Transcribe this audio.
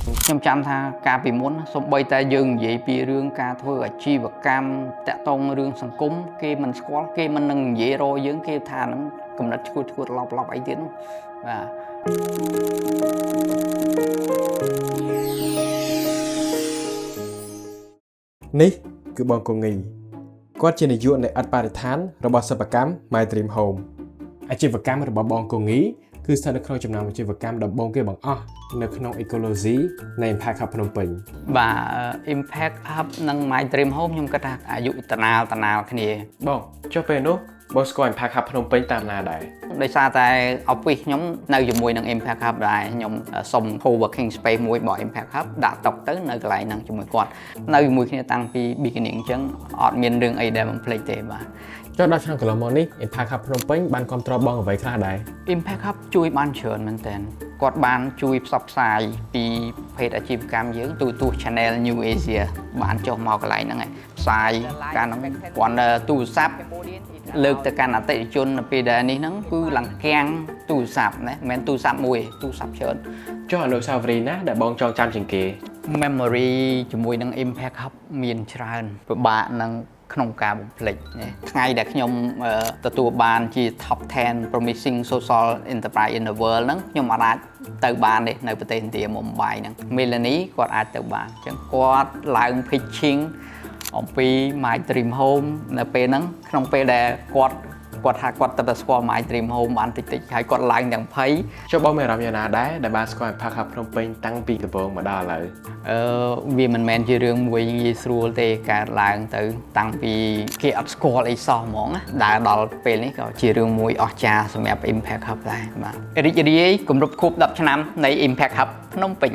ខ្ញុំចាំថាការពីមុនសូម្បីតែយើងនិយាយពីរឿងការធ្វើអាជីវកម្មតាក់ទងរឿងសង្គមគេមិនស្គាល់គេមិននឹងនិយាយរកយើងគេថាហ្នឹងកំណត់ឈួតឡប់អីទៀតនោះបាទនេះគឺបងកងីគាត់ជានាយកនៃអត្តបរិស្ថានរបស់សិប្បកម្ម My Dream Home អាជីវកម្មរបស់បងកងីគឺស្ថិតនៅក្នុងចំណោមអាជីវកម្មដំបូងគេបង្អស់នៅក្នុង Ecology នៃ Impact Hub ភ្នំពេញបាទ Impact Hub និង My Dream Home ខ្ញុំគិតថាអាយុតណាលគ្នាបងចុះពេលនោះបងស្គាល់ Impact Hub ភ្នំពេញតាមណាដែរដោយសារតែអបពីខ្ញុំនៅជាមួយនឹង Impact Hub ដែរខ្ញុំសុំ co-working space មួយរបស់ Impact Hub ដាក់តុកទៅនៅកន្លែងហ្នឹងជាមួយគាត់នៅជាមួយគ្នាតាំងពី beginning អញ្ចឹងអត់មានរឿងអីដែលបំភ្លេចទេបាទចុះដល់ឆ្នាំកន្លងមកនេះ Impact Hub ភ្នំពេញបានគ្រប់គ្រងបងអ្វីខ្លះដែរ Impact Hub ជួយបានច្រើនមែនទែនគាត់បានជួយផ្សព្វផ្សាយពីភេទអាជីវកម្មយើងទូ Channel New Asia បានចុះមកកន្លែងហ្នឹងឯងផ្សាយការហ្នឹងគាត់ទូរស័ព្ទលើកទៅកាន់អតិថិជននៅពេលដែលនេះហ្នឹងគឺឡើងគាំងទូរស័ព្ទណាមិនមែនទូរស័ព្ទមួយទូរស័ព្ទច្រើនចុះអនុស្សាវរីយ៍ណាដែលបងចងចាំជាងគេ memory ជាមួយនឹង Impact Hub មានច្រើនពិបាកនឹងក្នុងការបំភ្លេចថ្ងៃដែលខ្ញុំទទួលបានជា Top 10 Promising Social Enterprise in the World ហ្នឹងខ្ញុំអាចទៅបានទេនៅប្រទេសឥណ្ឌាមុំបាយហ្នឹង Melanie គាត់អាចទៅបានអញ្ចឹងគាត់ឡើង pitching អំពី My Dream Home នៅពេលហ្នឹងក្នុងពេលដែលគាត់ថាគាត់ទៅស្គាល់ My Dream Home បានតិចហើយគាត់ឡើងទាំងភ័យចុះបងមានអារម្មណ៍យ៉ាងណាដែរដែលបានស្គាល់ Impact Hub ភ្នំពេញតាំងពីដំបូងមកដល់ឥឡូវវាមិនមែនជារឿងមួយងាយស្រួលទេកើតឡើងទៅតាំងពីគេអត់ស្គាល់អីសោះហ្មងណាដើរដល់ពេលនេះក៏ជារឿងមួយអស្ចារ្យសម្រាប់ Impact Hub ដែរបាទរីករាយគម្រប់ខួប10ឆ្នាំនៃ Impact Hub ភ្នំពេញ